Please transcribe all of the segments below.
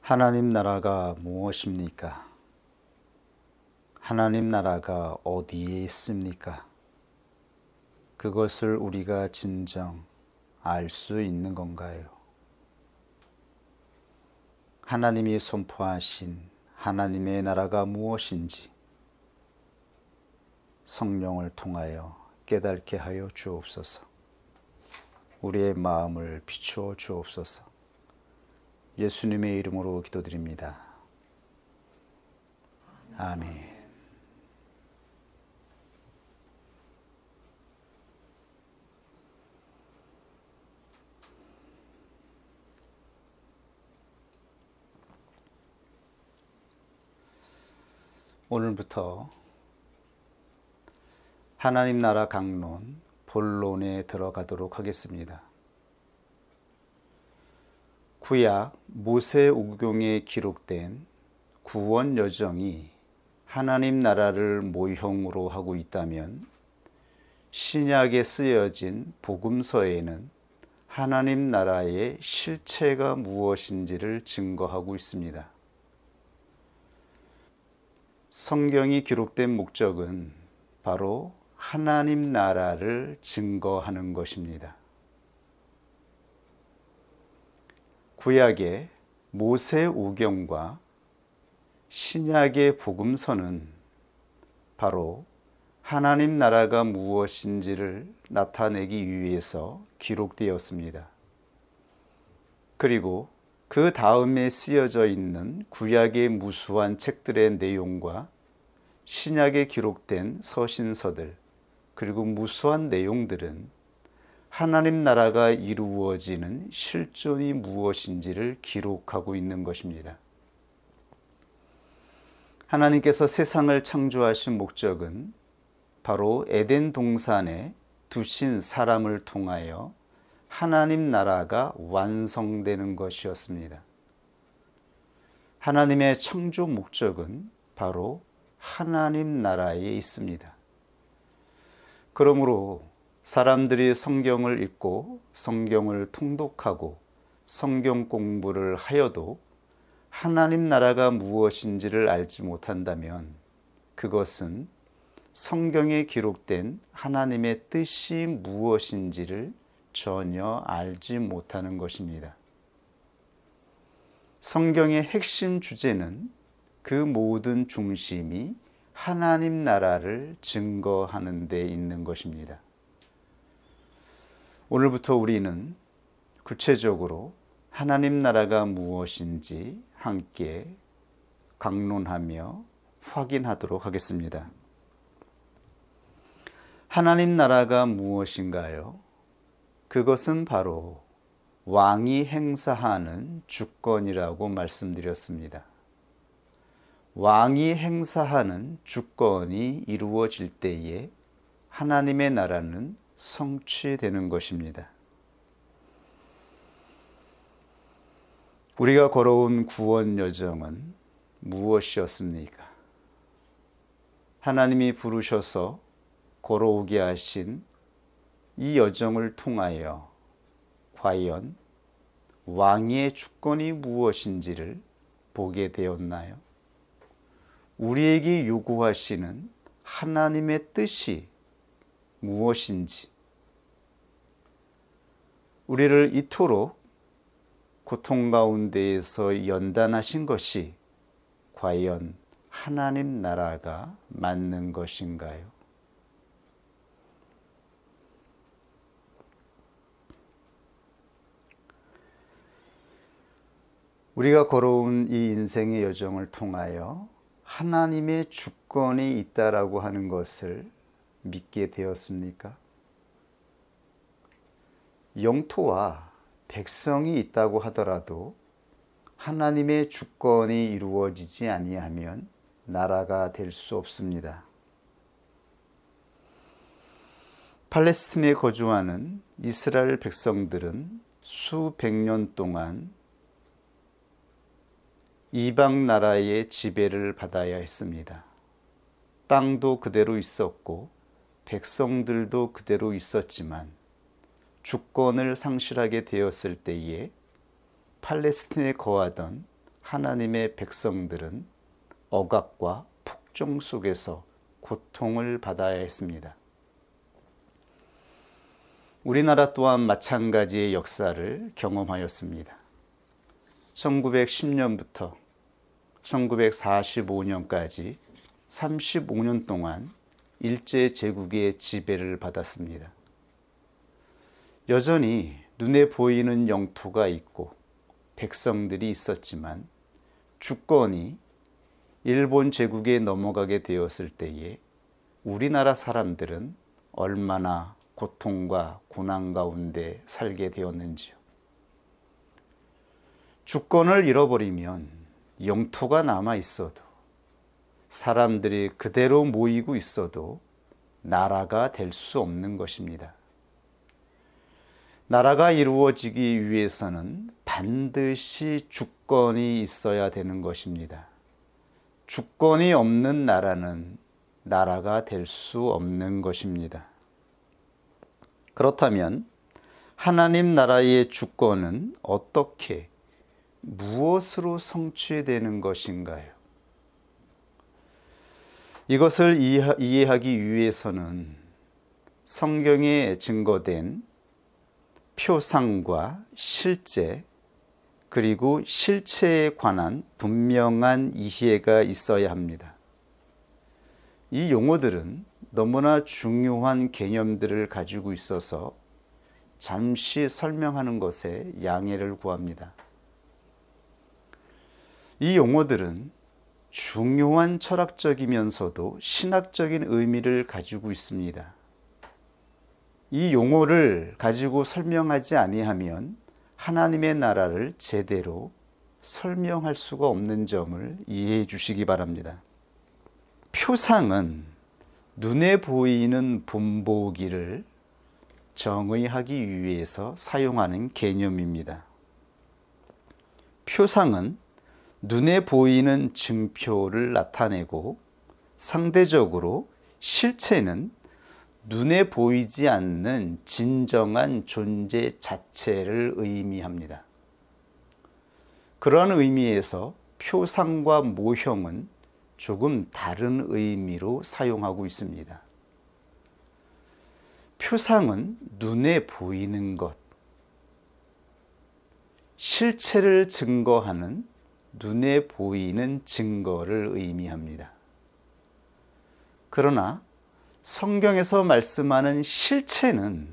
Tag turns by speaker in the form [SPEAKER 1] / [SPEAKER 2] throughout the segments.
[SPEAKER 1] 하나님 나라가 무엇입니까? 하나님 나라가 어디에 있습니까? 그것을 우리가 진정 알 수 있는 건가요? 하나님이 선포하신 하나님의 나라가 무엇인지 성령을 통하여 깨닫게 하여 주옵소서. 우리의 마음을 비추어 주옵소서. 예수님의 이름으로 기도드립니다. 아멘. 오늘부터 하나님 나라 강론 본론에 들어가도록 하겠습니다. 구약 모세오경에 기록된 구원 여정이 하나님 나라를 모형으로 하고 있다면, 신약에 쓰여진 복음서에는 하나님 나라의 실체가 무엇인지를 증거하고 있습니다. 성경이 기록된 목적은 바로 하나님 나라를 증거하는 것입니다. 구약의 모세오경과 신약의 복음서는 바로 하나님 나라가 무엇인지를 나타내기 위해서 기록되었습니다. 그리고 그 다음에 쓰여져 있는 구약의 무수한 책들의 내용과 신약에 기록된 서신서들, 그리고 무수한 내용들은 하나님 나라가 이루어지는 실존이 무엇인지를 기록하고 있는 것입니다. 하나님께서 세상을 창조하신 목적은 바로 에덴 동산에 두신 사람을 통하여 하나님 나라가 완성되는 것이었습니다. 하나님의 창조 목적은 바로 하나님 나라에 있습니다. 그러므로 사람들이 성경을 읽고 성경을 통독하고 성경 공부를 하여도 하나님 나라가 무엇인지를 알지 못한다면, 그것은 성경에 기록된 하나님의 뜻이 무엇인지를 전혀 알지 못하는 것입니다. 성경의 핵심 주제는 그 모든 중심이 하나님 나라를 증거하는 데 있는 것입니다. 오늘부터 우리는 구체적으로 하나님 나라가 무엇인지 함께 강론하며 확인하도록 하겠습니다. 하나님 나라가 무엇인가요? 그것은 바로 왕이 행사하는 주권이라고 말씀드렸습니다. 왕이 행사하는 주권이 이루어질 때에 하나님의 나라는 성취되는 것입니다. 우리가 걸어온 구원 여정은 무엇이었습니까? 하나님이 부르셔서 걸어오게 하신 이 여정을 통하여 과연 왕의 주권이 무엇인지를 보게 되었나요? 우리에게 요구하시는 하나님의 뜻이 무엇인지, 우리를 이토록 고통 가운데에서 연단하신 것이 과연 하나님 나라가 맞는 것인가요? 우리가 걸어온 이 인생의 여정을 통하여 하나님의 주권이 있다라고 하는 것을 믿게 되었습니까? 영토와 백성이 있다고 하더라도 하나님의 주권이 이루어지지 아니하면 나라가 될 수 없습니다. 팔레스틴에 거주하는 이스라엘 백성들은 수백 년 동안 이방 나라의 지배를 받아야 했습니다. 땅도 그대로 있었고 백성들도 그대로 있었지만 주권을 상실하게 되었을 때에 팔레스틴에 거하던 하나님의 백성들은 억압과 폭정 속에서 고통을 받아야 했습니다. 우리나라 또한 마찬가지의 역사를 경험하였습니다. 1910년부터 1945년까지 35년 동안 일제제국의 지배를 받았습니다. 여전히 눈에 보이는 영토가 있고 백성들이 있었지만 주권이 일본 제국에 넘어가게 되었을 때에 우리나라 사람들은 얼마나 고통과 고난 가운데 살게 되었는지요. 주권을 잃어버리면 영토가 남아 있어도 사람들이 그대로 모이고 있어도 나라가 될 수 없는 것입니다. 나라가 이루어지기 위해서는 반드시 주권이 있어야 되는 것입니다. 주권이 없는 나라는 나라가 될 수 없는 것입니다. 그렇다면 하나님 나라의 주권은 어떻게, 무엇으로 성취되는 것인가요? 이것을 이해하기 위해서는 성경에 증거된 표상과 실제, 그리고 실체에 관한 분명한 이해가 있어야 합니다. 이 용어들은 너무나 중요한 개념들을 가지고 있어서 잠시 설명하는 것에 양해를 구합니다. 이 용어들은 중요한 철학적이면서도 신학적인 의미를 가지고 있습니다. 이 용어를 가지고 설명하지 아니하면 하나님의 나라를 제대로 설명할 수가 없는 점을 이해해 주시기 바랍니다. 표상은 눈에 보이는 본보기를 정의하기 위해서 사용하는 개념입니다. 표상은 눈에 보이는 증표를 나타내고 상대적으로 실체는 눈에 보이지 않는 진정한 존재 자체를 의미합니다. 그런 의미에서 표상과 모형은 조금 다른 의미로 사용하고 있습니다. 표상은 눈에 보이는 것, 실체를 증거하는 눈에 보이는 증거를 의미합니다. 그러나 성경에서 말씀하는 실체는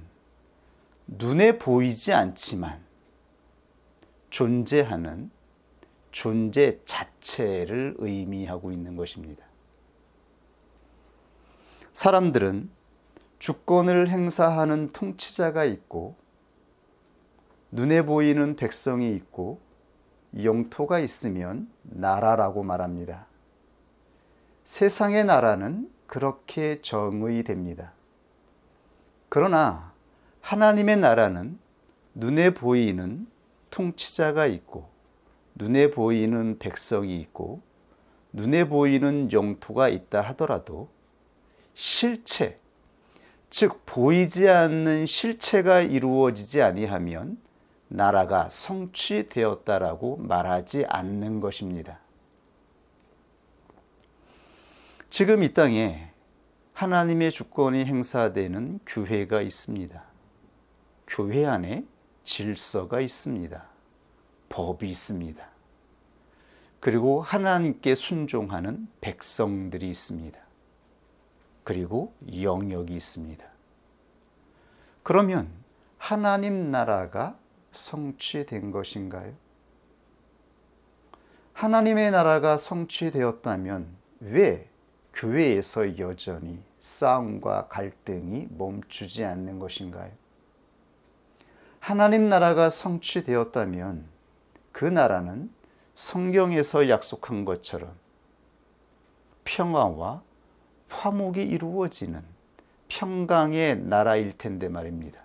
[SPEAKER 1] 눈에 보이지 않지만 존재하는 존재 자체를 의미하고 있는 것입니다. 사람들은 주권을 행사하는 통치자가 있고 눈에 보이는 백성이 있고 영토가 있으면 나라라고 말합니다. 세상의 나라는 그렇게 정의됩니다. 그러나 하나님의 나라는 눈에 보이는 통치자가 있고 눈에 보이는 백성이 있고 눈에 보이는 영토가 있다 하더라도 실체, 즉 보이지 않는 실체가 이루어지지 아니하면 나라가 성취되었다라고 말하지 않는 것입니다. 지금 이 땅에 하나님의 주권이 행사되는 교회가 있습니다. 교회 안에 질서가 있습니다. 법이 있습니다. 그리고 하나님께 순종하는 백성들이 있습니다. 그리고 영역이 있습니다. 그러면 하나님 나라가 성취된 것인가요? 하나님의 나라가 성취되었다면 왜 교회에서 여전히 싸움과 갈등이 멈추지 않는 것인가요? 하나님 나라가 성취되었다면 그 나라는 성경에서 약속한 것처럼 평화와 화목이 이루어지는 평강의 나라일 텐데 말입니다.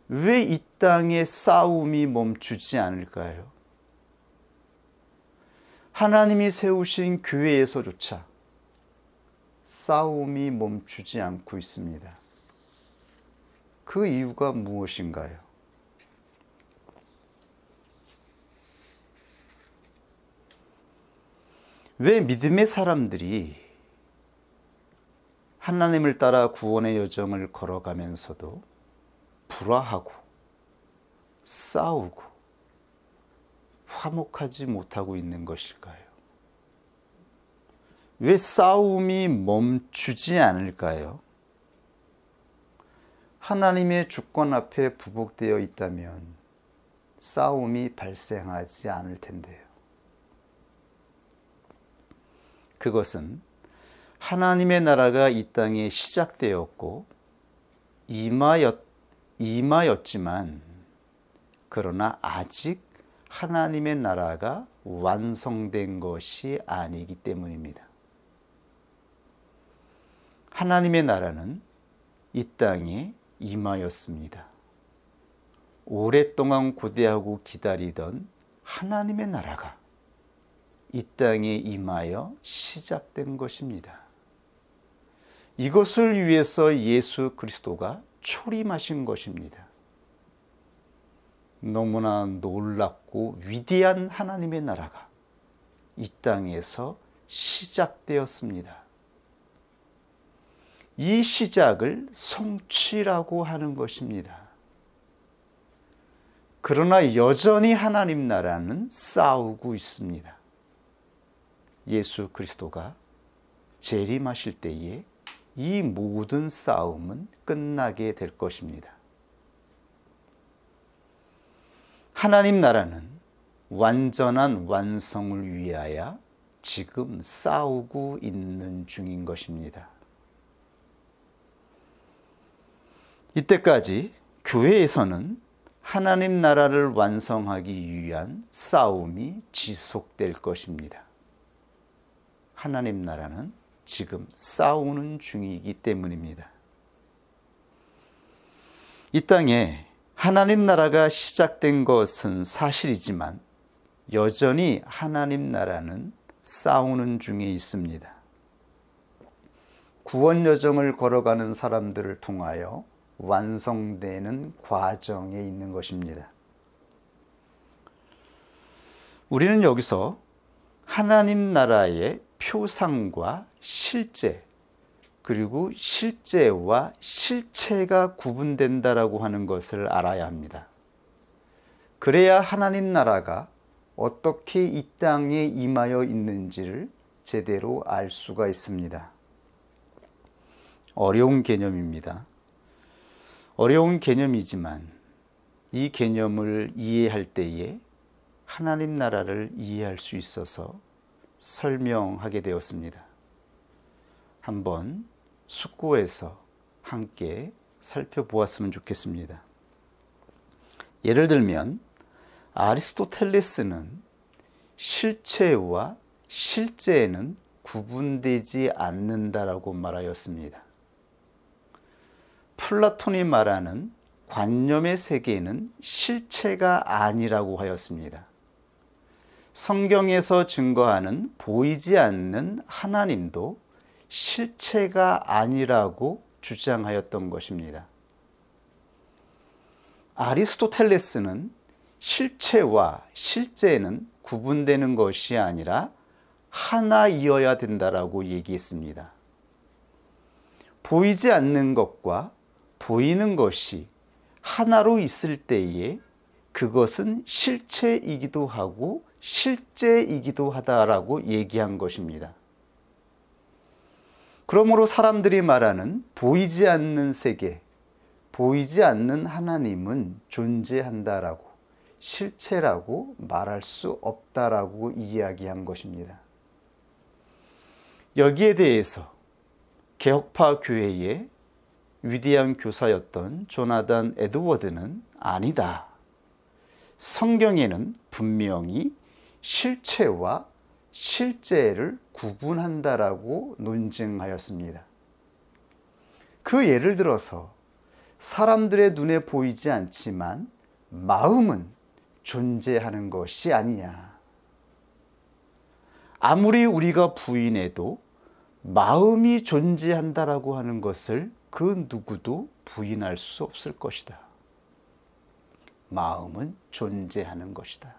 [SPEAKER 1] 왜 이 땅의 싸움이 멈추지 않을까요? 하나님이 세우신 교회에서조차 싸움이 멈추지 않고 있습니다. 그 이유가 무엇인가요? 왜 믿음의 사람들이 하나님을 따라 구원의 여정을 걸어가면서도 불화하고 싸우고 화목하지 못하고 있는 것일까요? 왜 싸움이 멈추지 않을까요? 하나님의 주권 앞에 부복되어 있다면 싸움이 발생하지 않을 텐데요. 그것은 하나님의 나라가 이 땅에 시작되었고 임하였지만 그러나 아직 하나님의 나라가 완성된 것이 아니기 때문입니다. 하나님의 나라는 이 땅에 임하였습니다. 오랫동안 고대하고 기다리던 하나님의 나라가 이 땅에 임하여 시작된 것입니다. 이것을 위해서 예수 그리스도가 초림하신 것입니다. 너무나 놀랍고 위대한 하나님의 나라가 이 땅에서 시작되었습니다. 이 시작을 성취라고 하는 것입니다. 그러나 여전히 하나님 나라는 싸우고 있습니다. 예수 그리스도가 재림하실 때에 이 모든 싸움은 끝나게 될 것입니다. 하나님 나라는 완전한 완성을 위하여 지금 싸우고 있는 중인 것입니다. 이때까지 교회에서는 하나님 나라를 완성하기 위한 싸움이 지속될 것입니다. 하나님 나라는 지금 싸우는 중이기 때문입니다. 이 땅에 하나님 나라가 시작된 것은 사실이지만 여전히 하나님 나라는 싸우는 중에 있습니다. 구원 여정을 걸어가는 사람들을 통하여 완성되는 과정에 있는 것입니다. 우리는 여기서 하나님 나라의 표상과 실제, 그리고 실제와 실체가 구분된다라고 하는 것을 알아야 합니다. 그래야 하나님 나라가 어떻게 이 땅에 임하여 있는지를 제대로 알 수가 있습니다. 어려운 개념입니다. 어려운 개념이지만 이 개념을 이해할 때에 하나님 나라를 이해할 수 있어서 설명하게 되었습니다. 한번 숙고해서 함께 살펴보았으면 좋겠습니다. 예를 들면 아리스토텔레스는 실체와 실제는 구분되지 않는다라고 말하였습니다. 플라톤이 말하는 관념의 세계는 실체가 아니라고 하였습니다. 성경에서 증거하는 보이지 않는 하나님도 실체가 아니라고 주장하였던 것입니다. 아리스토텔레스는 실체와 실제는 구분되는 것이 아니라 하나이어야 된다라고 얘기했습니다. 보이지 않는 것과 보이는 것이 하나로 있을 때에 그것은 실체이기도 하고 실제이기도 하다라고 얘기한 것입니다. 그러므로 사람들이 말하는 보이지 않는 세계, 보이지 않는 하나님은 존재한다라고, 실체라고 말할 수 없다라고 이야기한 것입니다. 여기에 대해서 개혁파 교회의 위대한 교사였던 조나단 에드워드는 아니다. 성경에는 분명히 실체와 실제를 구분한다라고 논증하였습니다. 그 예를 들어서 사람들의 눈에 보이지 않지만 마음은 존재하는 것이 아니냐. 아무리 우리가 부인해도 마음이 존재한다라고 하는 것을 그 누구도 부인할 수 없을 것이다. 마음은 존재하는 것이다.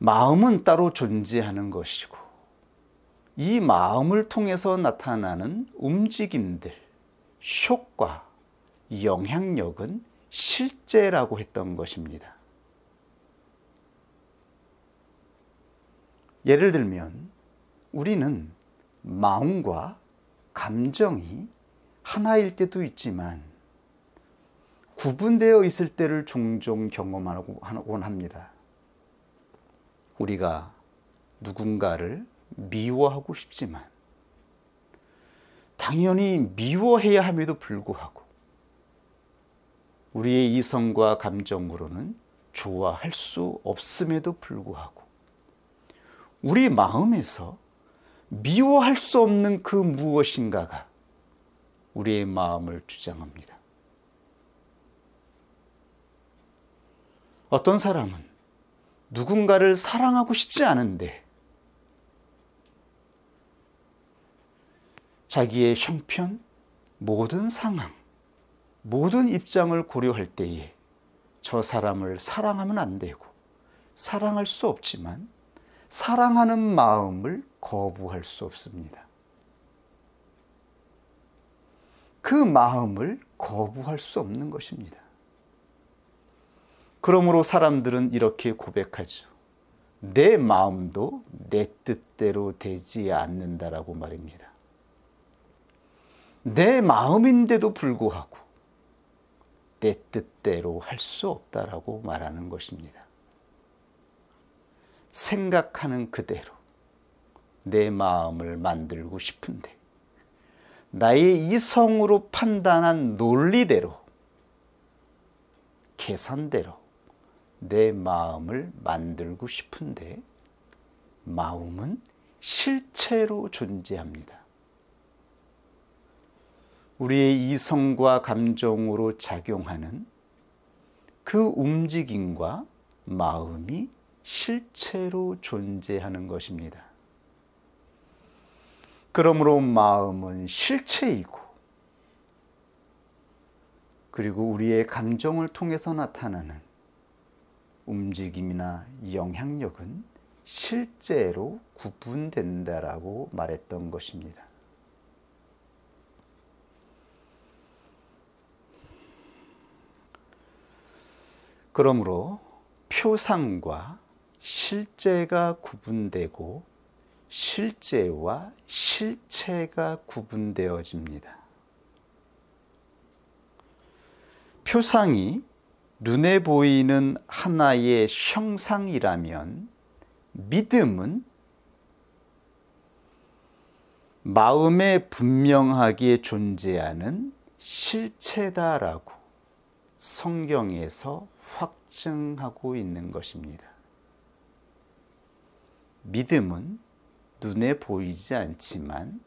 [SPEAKER 1] 마음은 따로 존재하는 것이고 이 마음을 통해서 나타나는 움직임들, 효과, 영향력은 실제라고 했던 것입니다. 예를 들면 우리는 마음과 감정이 하나일 때도 있지만 구분되어 있을 때를 종종 경험하곤 합니다. 우리가 누군가를 미워하고 싶지만 당연히 미워해야 함에도 불구하고 우리의 이성과 감정으로는 좋아할 수 없음에도 불구하고 우리 마음에서 미워할 수 없는 그 무엇인가가 우리의 마음을 주장합니다. 어떤 사람은 누군가를 사랑하고 싶지 않은데 자기의 형편, 모든 상황, 모든 입장을 고려할 때에 저 사람을 사랑하면 안 되고 사랑할 수 없지만 사랑하는 마음을 거부할 수 없습니다. 그 마음을 거부할 수 없는 것입니다. 그러므로 사람들은 이렇게 고백하죠. 내 마음도 내 뜻대로 되지 않는다라고 말입니다. 내 마음인데도 불구하고 내 뜻대로 할 수 없다라고 말하는 것입니다. 생각하는 그대로 내 마음을 만들고 싶은데 나의 이성으로 판단한 논리대로 계산대로 내 마음을 만들고 싶은데 마음은 실체로 존재합니다. 우리의 이성과 감정으로 작용하는 그 움직임과 마음이 실체로 존재하는 것입니다. 그러므로 마음은 실체이고 그리고 우리의 감정을 통해서 나타나는 움직임이나 영향력은 실제로 구분된다라고 말했던 것입니다. 그러므로 표상과 실제가 구분되고 실제와 실체가 구분되어집니다. 표상이 눈에 보이는 하나의 형상이라면 믿음은 마음에 분명하게 존재하는 실체다라고 성경에서 확증하고 있는 것입니다. 믿음은 눈에 보이지 않지만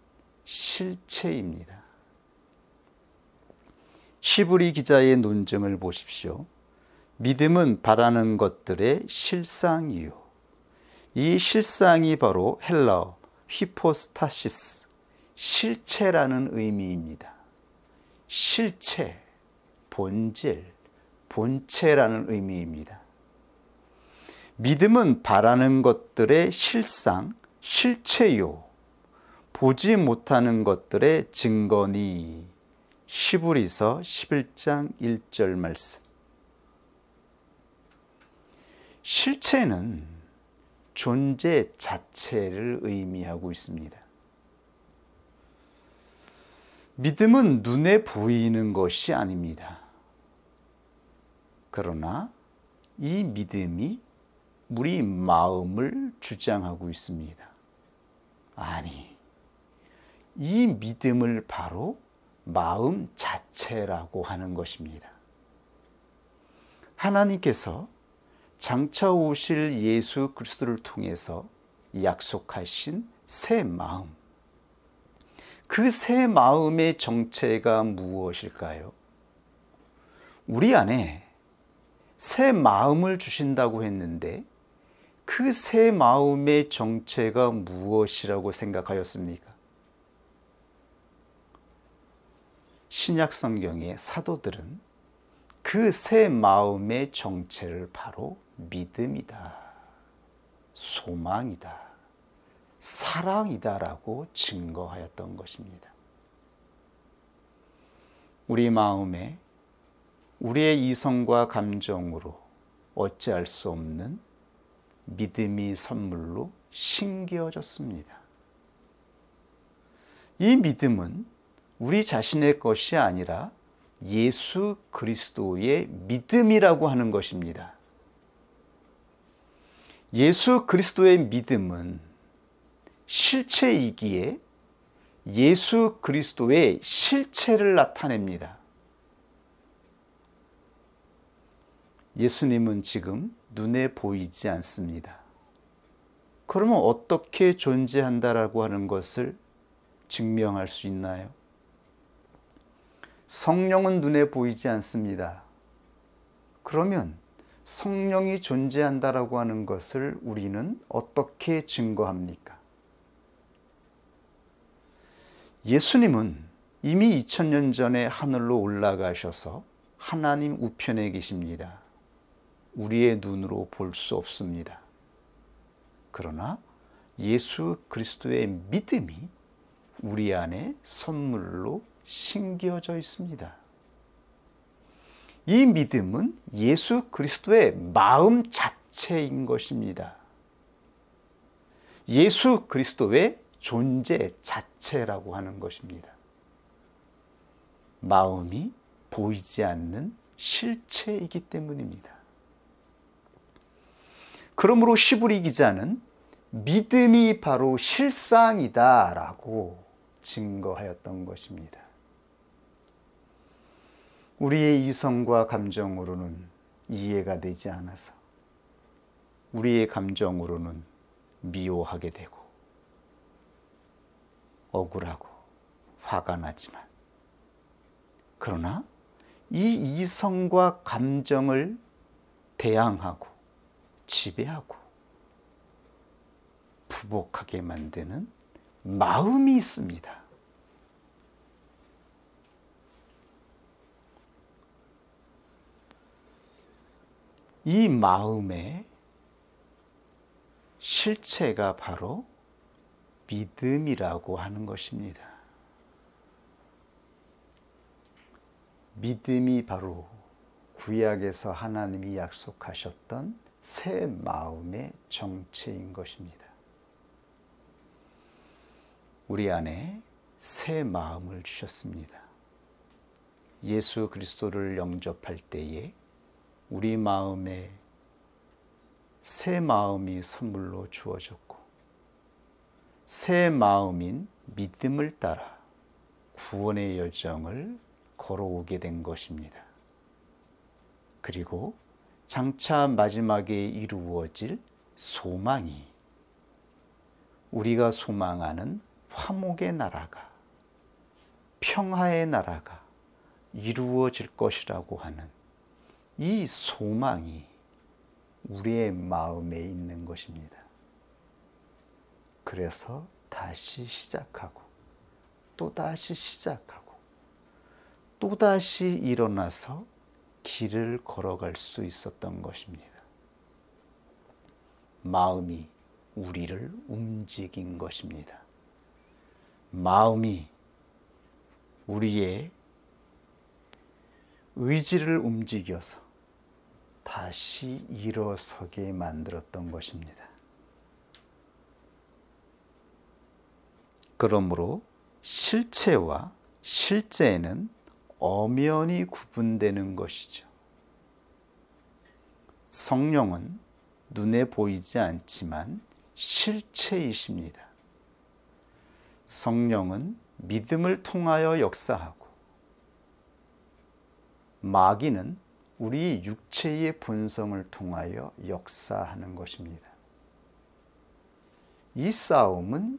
[SPEAKER 1] 실체입니다. 히브리 기자의 논증을 보십시오. 믿음은 바라는 것들의 실상이요. 이 실상이 바로 헬라어 히포스타시스, 실체라는 의미입니다. 실체, 본질, 본체라는 의미입니다. 믿음은 바라는 것들의 실상, 실체요. 보지 못하는 것들의 증거니. 히브리서 11장 1절 말씀. 실체는 존재 자체를 의미하고 있습니다. 믿음은 눈에 보이는 것이 아닙니다. 그러나 이 믿음이 우리 마음을 주장하고 있습니다. 아니, 이 믿음을 바로 마음 자체라고 하는 것입니다. 하나님께서 장차 오실 예수 그리스도를 통해서 약속하신 새 마음, 그 새 마음의 정체가 무엇일까요? 우리 안에 새 마음을 주신다고 했는데 그 새 마음의 정체가 무엇이라고 생각하였습니까? 신약 성경의 사도들은 그 새 마음의 정체를 바로 믿음이다 소망이다, 사랑이다라고 증거하였던 것입니다. 우리 마음에 우리의 이성과 감정으로 어찌할 수 없는 믿음이 선물로 심겨졌습니다. 이 믿음은 우리 자신의 것이 아니라 예수 그리스도의 믿음이라고 하는 것입니다. 예수 그리스도의 믿음은 실체이기에 예수 그리스도의 실체를 나타냅니다. 예수님은 지금 눈에 보이지 않습니다. 그러면 어떻게 존재한다라고 하는 것을 증명할 수 있나요? 성령은 눈에 보이지 않습니다. 그러면 성령이 존재한다라고 하는 것을 우리는 어떻게 증거합니까? 예수님은 이미 2000년 전에 하늘로 올라가셔서 하나님 우편에 계십니다. 우리의 눈으로 볼 수 없습니다. 그러나 예수 그리스도의 믿음이 우리 안에 선물로 심겨져 있습니다. 이 믿음은 예수 그리스도의 마음 자체인 것입니다. 예수 그리스도의 존재 자체라고 하는 것입니다. 마음이 보이지 않는 실체이기 때문입니다. 그러므로 시브리 기자는 믿음이 바로 실상이다라고 증거하였던 것입니다. 우리의 이성과 감정으로는 이해가 되지 않아서 우리의 감정으로는 미워하게 되고 억울하고 화가 나지만, 그러나 이 이성과 감정을 대항하고 지배하고 부복하게 만드는 마음이 있습니다. 이 마음의 실체가 바로 믿음이라고 하는 것입니다. 믿음이 바로 구약에서 하나님이 약속하셨던 새 마음의 정체인 것입니다. 우리 안에 새 마음을 주셨습니다. 예수 그리스도를 영접할 때에 우리 마음에 새 마음이 선물로 주어졌고, 새 마음인 믿음을 따라 구원의 여정을 걸어오게 된 것입니다. 그리고 장차 마지막에 이루어질 소망이, 우리가 소망하는 화목의 나라가, 평화의 나라가 이루어질 것이라고 하는 이 소망이 우리의 마음에 있는 것입니다. 그래서 다시 시작하고 또다시 시작하고 또다시 일어나서 길을 걸어갈 수 있었던 것입니다. 마음이 우리를 움직인 것입니다. 마음이 우리의 의지를 움직여서 다시 일어서게 만들었던 것입니다. 그러므로 실체와 실제는 엄연히 구분되는 것이죠. 성령은 눈에 보이지 않지만 실체이십니다. 성령은 믿음을 통하여 역사하고, 마귀는 우리 육체의 본성을 통하여 역사하는 것입니다. 이 싸움은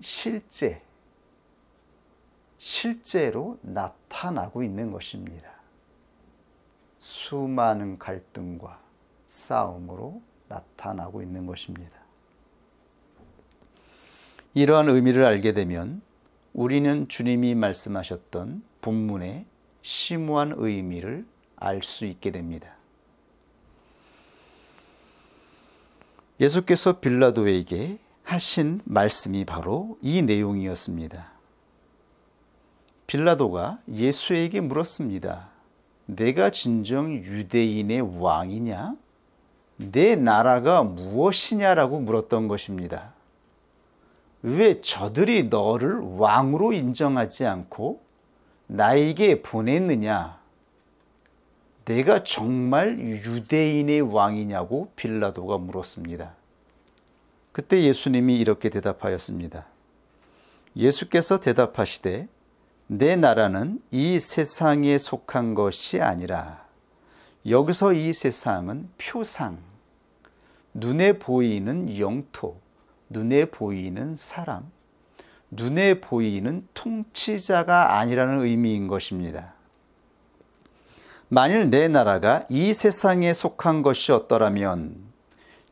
[SPEAKER 1] 실제로 나타나고 있는 것입니다. 수많은 갈등과 싸움으로 나타나고 있는 것입니다. 이러한 의미를 알게 되면 우리는 주님이 말씀하셨던 본문의 심오한 의미를 알 수 있게 됩니다. 예수께서 빌라도에게 하신 말씀이 바로 이 내용이었습니다. 빌라도가 예수에게 물었습니다. 내가 진정 유대인의 왕이냐? 내 나라가 무엇이냐라고 물었던 것입니다. 왜 저들이 너를 왕으로 인정하지 않고 나에게 보냈느냐? 내가 정말 유대인의 왕이냐고 빌라도가 물었습니다. 그때 예수님이 이렇게 대답하였습니다. 예수께서 대답하시되 내 나라는 이 세상에 속한 것이 아니라, 여기서 이 세상은 표상, 눈에 보이는 영토, 눈에 보이는 사람, 눈에 보이는 통치자가 아니라는 의미인 것입니다. 만일 내 나라가 이 세상에 속한 것이었더라면,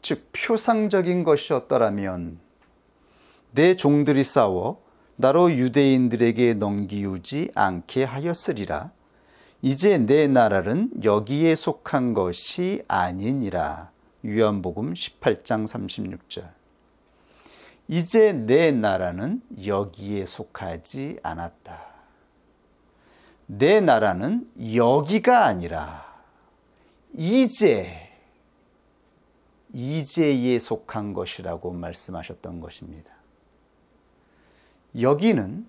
[SPEAKER 1] 즉 표상적인 것이었더라면 내 종들이 싸워 나로 유대인들에게 넘기우지 않게 하였으리라. 이제 내 나라는 여기에 속한 것이 아니니라. 요한복음 18장 36절. 이제 내 나라는 여기에 속하지 않았다. 내 나라는 여기가 아니라 이제에 속한 것이라고 말씀하셨던 것입니다. 여기는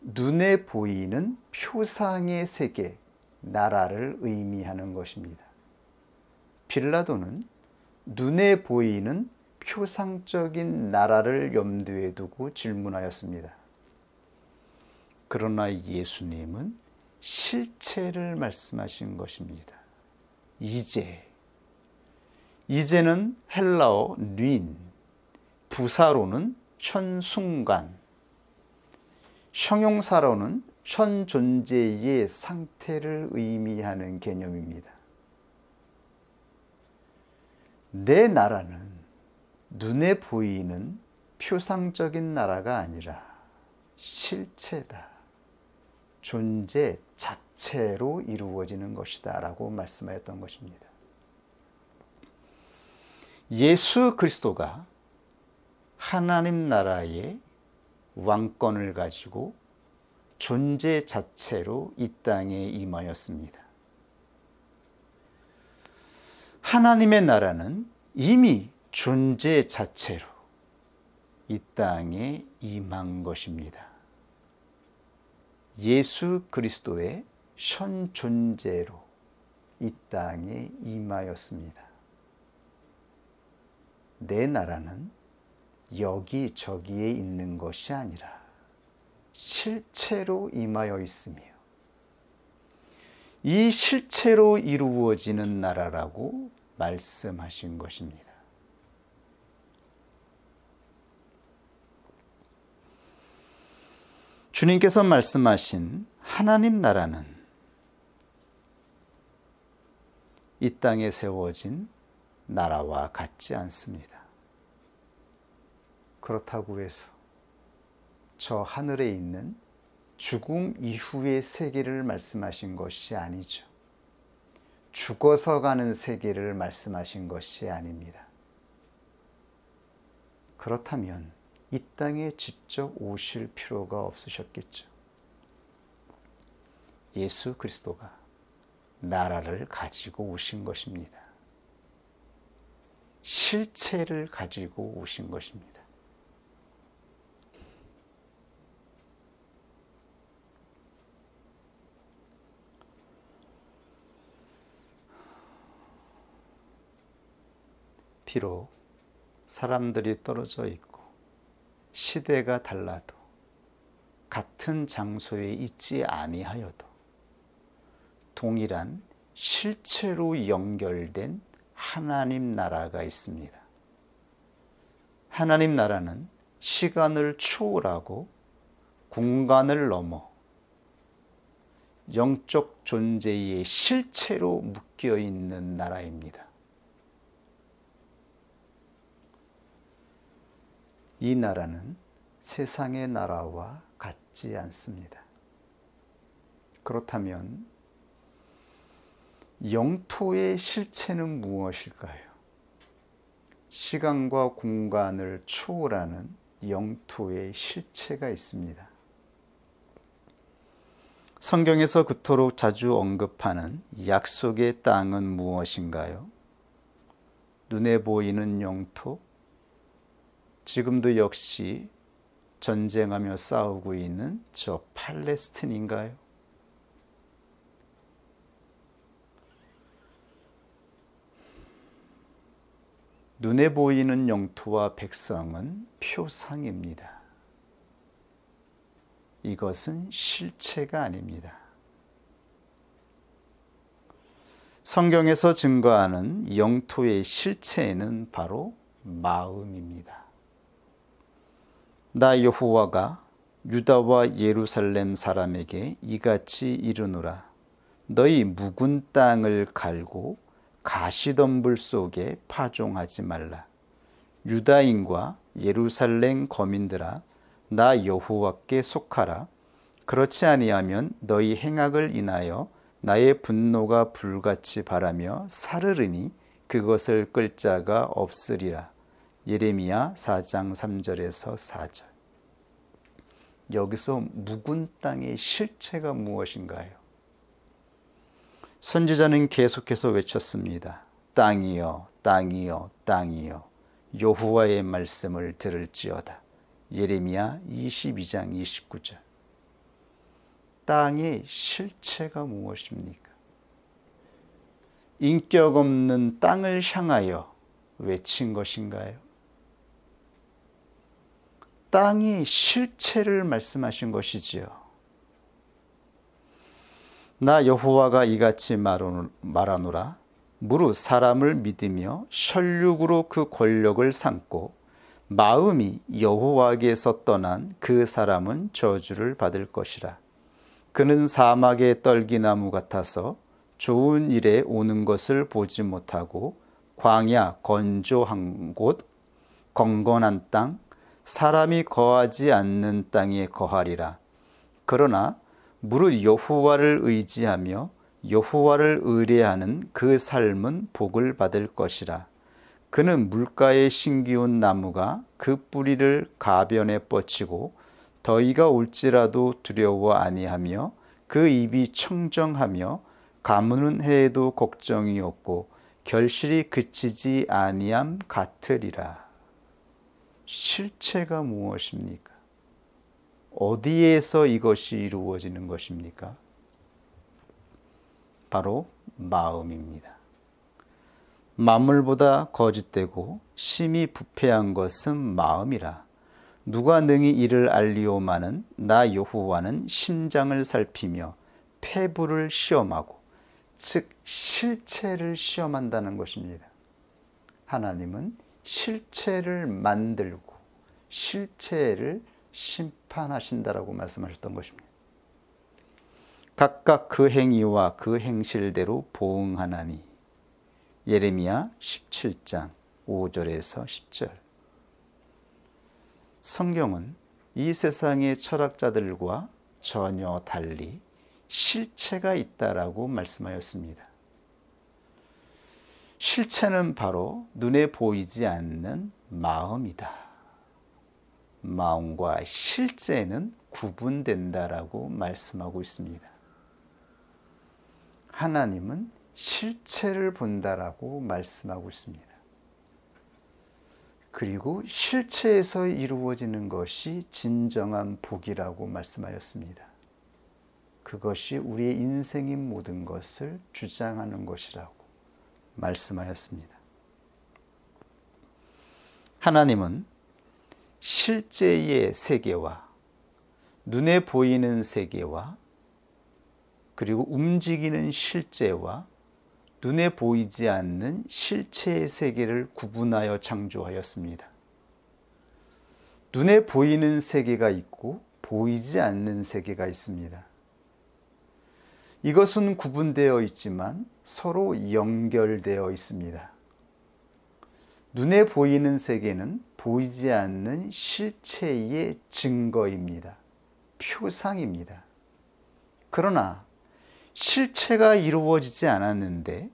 [SPEAKER 1] 눈에 보이는 표상의 세계, 나라를 의미하는 것입니다. 빌라도는 눈에 보이는 표상적인 나라를 염두에 두고 질문하였습니다. 그러나 예수님은 실체를 말씀하신 것입니다. 이제는 헬라어 린, 부사로는 현순간, 형용사로는 현 존재의 상태를 의미하는 개념입니다. 내 나라는 눈에 보이는 표상적인 나라가 아니라 실체다. 존재 자체로 이루어지는 것이다 라고 말씀하였던 것입니다. 예수 그리스도가 하나님 나라의 왕권을 가지고 존재 자체로 이 땅에 임하였습니다. 하나님의 나라는 이미 존재 자체로 이 땅에 임한 것입니다. 예수 그리스도의 현 존재로 이 땅에 임하였습니다. 내 나라는 여기저기에 있는 것이 아니라 실체로 임하여 있으며 이 실체로 이루어지는 나라라고 말씀하신 것입니다. 주님께서 말씀하신 하나님 나라는 이 땅에 세워진 나라와 같지 않습니다. 그렇다고 해서 저 하늘에 있는 죽음 이후의 세계를 말씀하신 것이 아니죠. 죽어서 가는 세계를 말씀하신 것이 아닙니다. 그렇다면 이 땅에 직접 오실 필요가 없으셨겠죠. 예수 그리스도가 나라를 가지고 오신 것입니다. 실체를 가지고 오신 것입니다. 비록 사람들이 떨어져 있고 시대가 달라도 같은 장소에 있지 아니하여도 동일한 실체로 연결된 하나님 나라가 있습니다. 하나님 나라는 시간을 초월하고 공간을 넘어 영적 존재의 실체로 묶여 있는 나라입니다. 이 나라는 세상의 나라와 같지 않습니다. 그렇다면 영토의 실체는 무엇일까요? 시간과 공간을 초월하는 영토의 실체가 있습니다. 성경에서 그토록 자주 언급하는 약속의 땅은 무엇인가요? 눈에 보이는 영토? 지금도 역시 전쟁하며 싸우고 있는 저 팔레스틴인가요? 눈에 보이는 영토와 백성은 표상입니다. 이것은 실체가 아닙니다. 성경에서 증거하는 영토의 실체는 바로 마음입니다. 나 여호와가 유다와 예루살렘 사람에게 이같이 이르노라. 너희 묵은 땅을 갈고 가시덤불 속에 파종하지 말라. 유다인과 예루살렘 거민들아, 나 여호와께 속하라. 그렇지 아니하면 너희 행악을 인하여 나의 분노가 불같이 발하며 사르르니 그것을 끌 자가 없으리라. 예레미야 4장 3절에서 4절. 여기서 묵은 땅의 실체가 무엇인가요? 선지자는 계속해서 외쳤습니다. 땅이여, 땅이여, 땅이여, 여호와의 말씀을 들을지어다. 예레미야 22장 29절. 땅의 실체가 무엇입니까? 인격 없는 땅을 향하여 외친 것인가요? 땅의 실체를 말씀하신 것이지요. 나 여호와가 이같이 말하노라. 무릇 사람을 믿으며 혈육으로 그 권력을 삼고 마음이 여호와에게서 떠난 그 사람은 저주를 받을 것이라. 그는 사막의 떨기나무 같아서 좋은 일에 오는 것을 보지 못하고 광야 건조한 곳, 건건한 땅, 사람이 거하지 않는 땅에 거하리라. 그러나 무릇 여호와를 의지하며 여호와를 의뢰하는 그 삶은 복을 받을 것이라. 그는 물가에 심기운 나무가 그 뿌리를 가변에 뻗치고 더위가 올지라도 두려워 아니하며 그 입이 청정하며 가무는 해에도 걱정이 없고 결실이 그치지 아니함 같으리라. 실체가 무엇입니까? 어디에서 이것이 이루어지는 것입니까? 바로 마음입니다. 만물보다 거짓되고 심히 부패한 것은 마음이라. 누가 능히 이를 알리오마는 나 여호와는 심장을 살피며 폐부를 시험하고, 즉 실체를 시험한다는 것입니다. 하나님은 실체를 만들고 실체를 심판하신다라고 말씀하셨던 것입니다. 각각 그 행위와 그 행실대로 보응하나니. 예레미야 17장 5절에서 10절. 성경은 이 세상의 철학자들과 전혀 달리 실체가 있다라고 말씀하였습니다. 실체는 바로 눈에 보이지 않는 마음이다. 마음과 실제는 구분된다라고 말씀하고 있습니다. 하나님은 실체를 본다라고 말씀하고 있습니다. 그리고 실체에서 이루어지는 것이 진정한 복이라고 말씀하였습니다. 그것이 우리의 인생인 모든 것을 주장하는 것이라고 말씀하였습니다. 하나님은 실제의 세계와 눈에 보이는 세계와 그리고 움직이는 실제와 눈에 보이지 않는 실체의 세계를 구분하여 창조하였습니다. 눈에 보이는 세계가 있고 보이지 않는 세계가 있습니다. 이것은 구분되어 있지만 서로 연결되어 있습니다. 눈에 보이는 세계는 보이지 않는 실체의 증거입니다. 표상입니다. 그러나 실체가 이루어지지 않았는데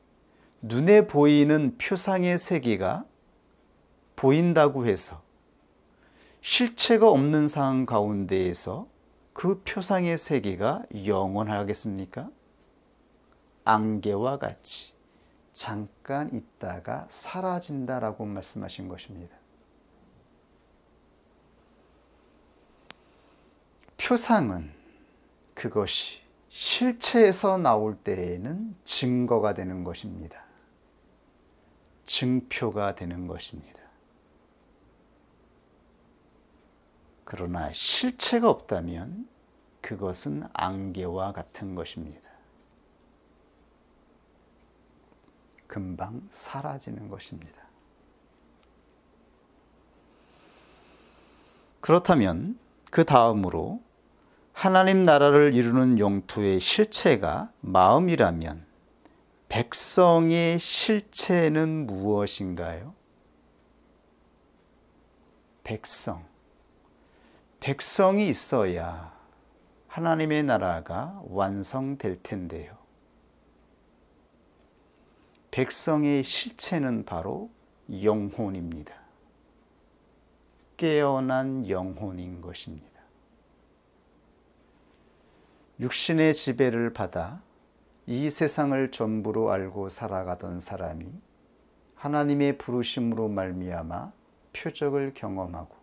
[SPEAKER 1] 눈에 보이는 표상의 세계가 보인다고 해서 실체가 없는 상황 가운데에서 그 표상의 세계가 영원하겠습니까? 안개와 같이 잠깐 있다가 사라진다라고 말씀하신 것입니다. 표상은 그것이 실체에서 나올 때에는 증거가 되는 것입니다. 증표가 되는 것입니다. 그러나 실체가 없다면 그것은 안개와 같은 것입니다. 금방 사라지는 것입니다. 그렇다면 그 다음으로 하나님 나라를 이루는 영토의 실체가 마음이라면 백성의 실체는 무엇인가요? 백성이 있어야 하나님의 나라가 완성될 텐데요. 백성의 실체는 바로 영혼입니다. 깨어난 영혼인 것입니다. 육신의 지배를 받아 이 세상을 전부로 알고 살아가던 사람이 하나님의 부르심으로 말미암아 표적을 경험하고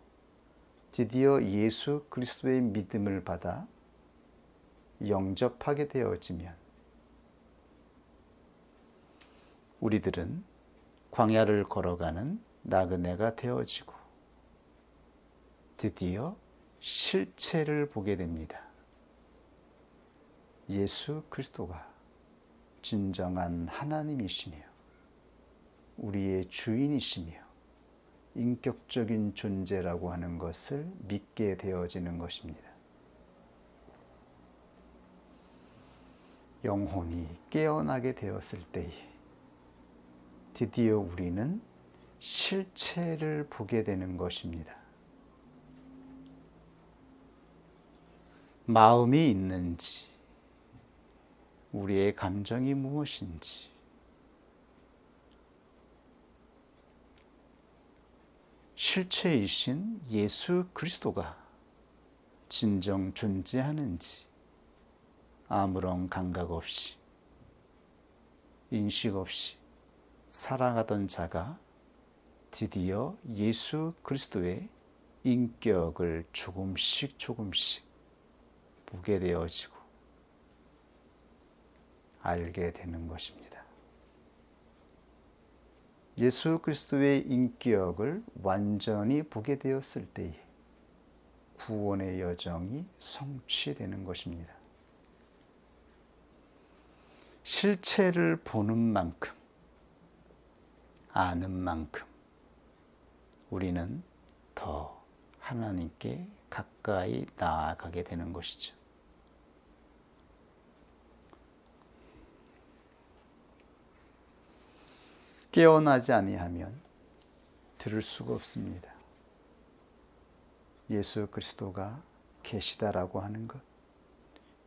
[SPEAKER 1] 드디어 예수 그리스도의 믿음을 받아 영접하게 되어지면 우리들은 광야를 걸어가는 나그네가 되어지고 드디어 실체를 보게 됩니다. 예수 그리스도가 진정한 하나님이시며 우리의 주인이시며 인격적인 존재라고 하는 것을 믿게 되어지는 것입니다. 영혼이 깨어나게 되었을 때에 드디어 우리는 실체를 보게 되는 것입니다. 마음이 있는지, 우리의 감정이 무엇인지, 실체이신 예수 그리스도가 진정 존재하는지 아무런 감각 없이 인식 없이 살아가던 자가 드디어 예수 그리스도의 인격을 조금씩 보게 되어지고 알게 되는 것입니다. 예수 그리스도의 인격을 완전히 보게 되었을 때에 구원의 여정이 성취되는 것입니다. 실체를 보는 만큼, 아는 만큼 우리는 더 하나님께 가까이 나아가게 되는 것이죠. 깨어나지 아니하면 들을 수가 없습니다. 예수 그리스도가 계시다라고 하는 것,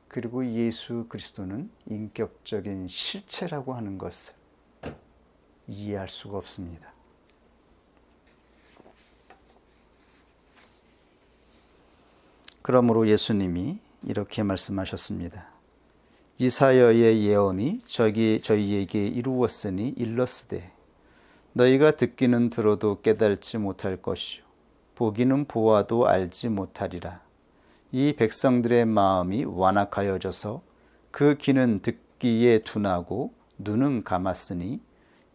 [SPEAKER 1] 그리고 예수 그리스도는 인격적인 실체라고 하는 것을 이해할 수가 없습니다. 그러므로 예수님이 이렇게 말씀하셨습니다. 이사야의 예언이 저희에게 이루었으니 일렀으되 너희가 듣기는 들어도 깨달지 못할 것이요 보기는 보아도 알지 못하리라. 이 백성들의 마음이 완악하여져서 그 귀는 듣기에 둔하고 눈은 감았으니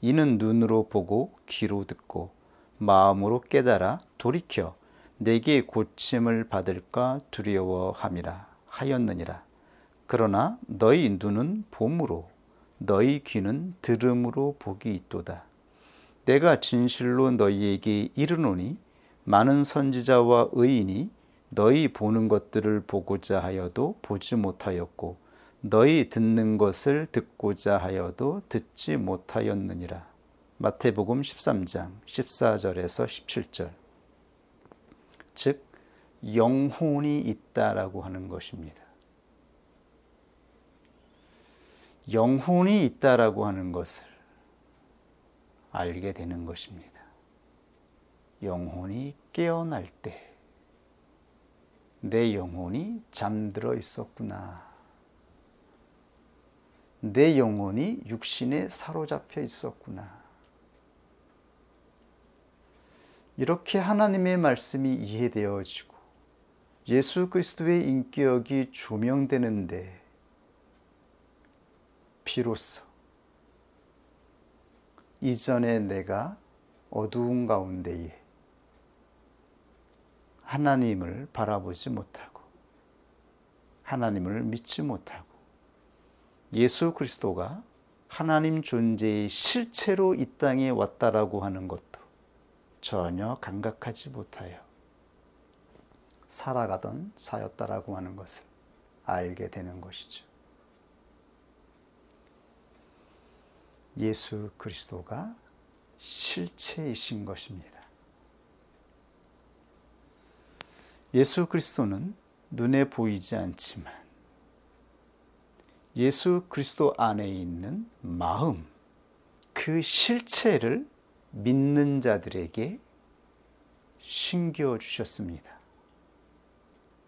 [SPEAKER 1] 이는 눈으로 보고 귀로 듣고 마음으로 깨달아 돌이켜 내게 고침을 받을까 두려워함이라 하였느니라. 그러나 너희 눈은 봄으로 너희 귀는 들음으로 복이 있도다. 내가 진실로 너희에게 이르노니 많은 선지자와 의인이 너희 보는 것들을 보고자 하여도 보지 못하였고 너희 듣는 것을 듣고자 하여도 듣지 못하였느니라. 마태복음 13장 14절에서 17절. 즉 영혼이 있다라고 하는 것입니다. 영혼이 있다라고 하는 것을 알게 되는 것입니다. 영혼이 깨어날 때 내 영혼이 잠들어 있었구나. 내 영혼이 육신에 사로잡혀 있었구나. 이렇게 하나님의 말씀이 이해되어지고 예수 그리스도의 인격이 조명되는데 비로소 이전에 내가 어두운 가운데에 하나님을 바라보지 못하고 하나님을 믿지 못하고 예수 그리스도가 하나님 존재의 실체로 이 땅에 왔다라고 하는 것도 전혀 감각하지 못하여 살아가던 자였다라고 하는 것을 알게 되는 것이죠. 예수 그리스도가 실체이신 것입니다. 예수 그리스도는 눈에 보이지 않지만 예수 그리스도 안에 있는 마음, 그 실체를 믿는 자들에게 신겨 주셨습니다.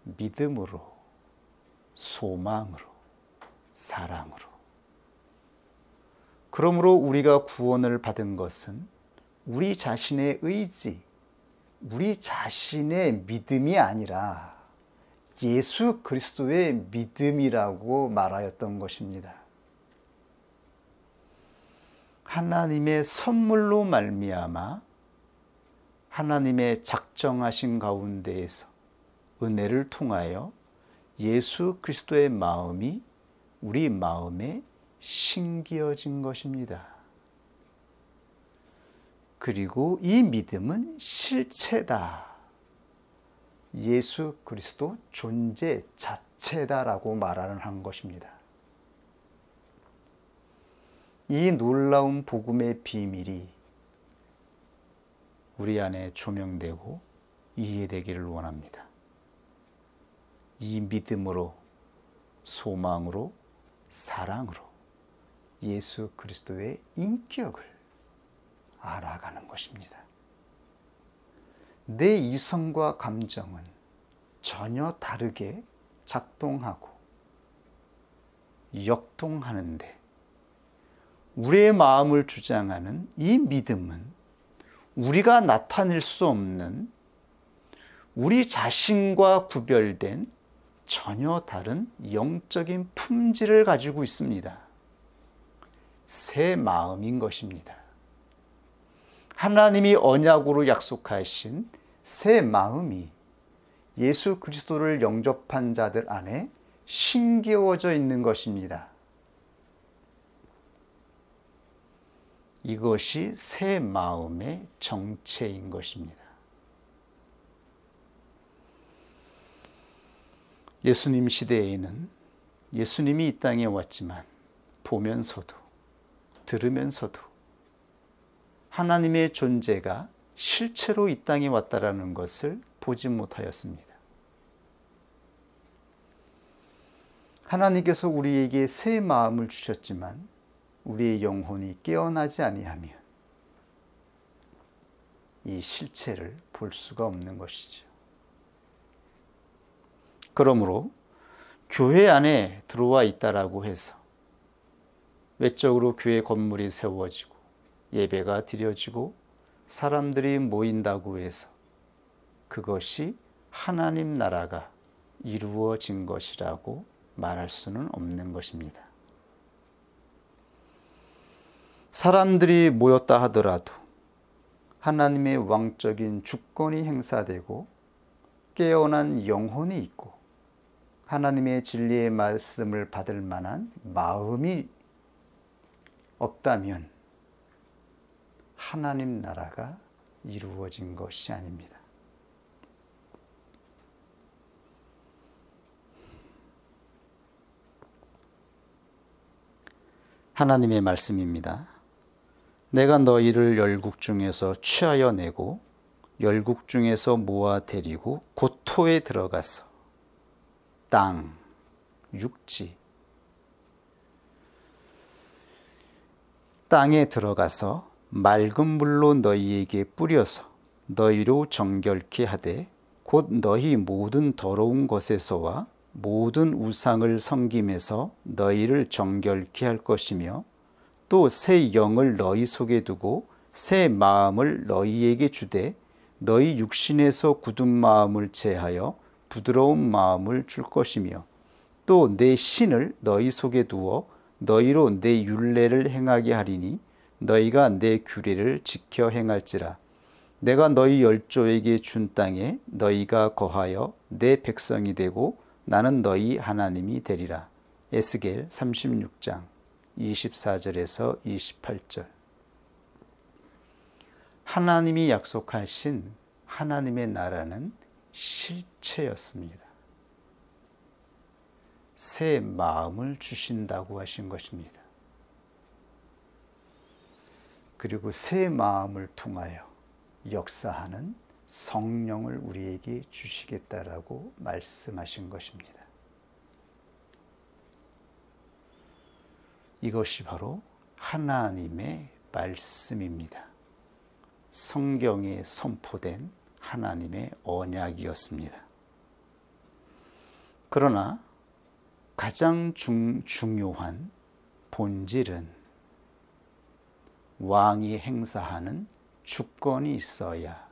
[SPEAKER 1] 믿음으로, 소망으로, 사랑으로. 그러므로 우리가 구원을 받은 것은 우리 자신의 의지, 우리 자신의 믿음이 아니라 예수 그리스도의 믿음이라고 말하였던 것입니다. 하나님의 선물로 말미암아 하나님의 작정하신 가운데에서 은혜를 통하여 예수 그리스도의 마음이 우리 마음에 심겨진 것입니다. 그리고 이 믿음은 실체다. 예수 그리스도 존재 자체다라고 말하는 것입니다. 이 놀라운 복음의 비밀이 우리 안에 조명되고 이해되기를 원합니다. 이 믿음으로, 소망으로, 사랑으로 예수 그리스도의 인격을 알아가는 것입니다. 내 이성과 감정은 전혀 다르게 작동하고 역동하는데 우리의 마음을 주장하는 이 믿음은 우리가 나타낼 수 없는 우리 자신과 구별된 전혀 다른 영적인 품질을 가지고 있습니다. 새 마음인 것입니다. 하나님이 언약으로 약속하신 새 마음이 예수 그리스도를 영접한 자들 안에 심겨져 있는 것입니다. 이것이 새 마음의 정체인 것입니다. 예수님 시대에는 예수님이 이 땅에 왔지만 보면서도 들으면서도 하나님의 존재가 실체로 이 땅에 왔다라는 것을 보지 못하였습니다. 하나님께서 우리에게 새 마음을 주셨지만 우리의 영혼이 깨어나지 아니하면 이 실체를 볼 수가 없는 것이죠. 그러므로 교회 안에 들어와 있다라고 해서 외적으로 교회 건물이 세워지고 예배가 드려지고 사람들이 모인다고 해서 그것이 하나님 나라가 이루어진 것이라고 말할 수는 없는 것입니다. 사람들이 모였다 하더라도 하나님의 왕적인 주권이 행사되고 깨어난 영혼이 있고 하나님의 진리의 말씀을 받을 만한 마음이 없다면 하나님 나라가 이루어진 것이 아닙니다. 하나님의 말씀입니다. 내가 너희를 열국 중에서 취하여 내고 열국 중에서 모아 데리고 고토에 들어가서 땅, 육지, 땅에 들어가서 맑은 물로 너희에게 뿌려서 너희로 정결케 하되 곧 너희 모든 더러운 것에서와 모든 우상을 섬김에서 너희를 정결케 할 것이며 또 새 영을 너희 속에 두고 새 마음을 너희에게 주되 너희 육신에서 굳은 마음을 제하여 부드러운 마음을 줄 것이며 또 내 신을 너희 속에 두어 너희로 내 율례를 행하게 하리니 너희가 내 규례를 지켜 행할지라. 내가 너희 열조에게 준 땅에 너희가 거하여 내 백성이 되고 나는 너희 하나님이 되리라. 에스겔 36장 24절에서 28절. 하나님이 약속하신 하나님의 나라는 실체였습니다. 새 마음을 주신다고 하신 것입니다. 그리고 새 마음을 통하여 역사하는 성령을 우리에게 주시겠다라고 말씀하신 것입니다. 이것이 바로 하나님의 말씀입니다. 성경에 선포된 하나님의 언약이었습니다. 그러나 가장 중요한 본질은 왕이 행사하는 주권이 있어야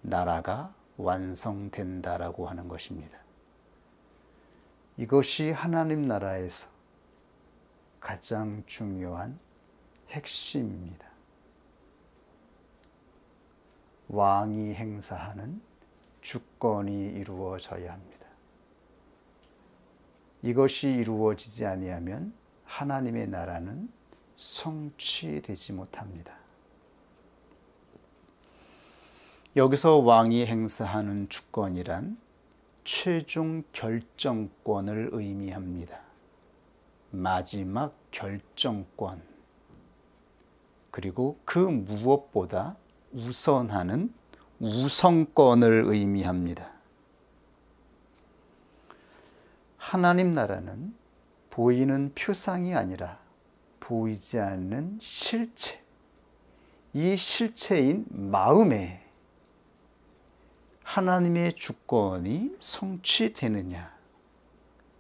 [SPEAKER 1] 나라가 완성된다라고 하는 것입니다. 이것이 하나님 나라에서 가장 중요한 핵심입니다. 왕이 행사하는 주권이 이루어져야 합니다. 이것이 이루어지지 아니하면 하나님의 나라는 성취되지 못합니다. 여기서 왕이 행사하는 주권이란 최종 결정권을 의미합니다. 마지막 결정권, 그리고 그 무엇보다 우선하는 우선권을 의미합니다. 하나님 나라는 보이는 표상이 아니라 보이지 않는 실체, 이 실체인 마음에 하나님의 주권이 성취되느냐,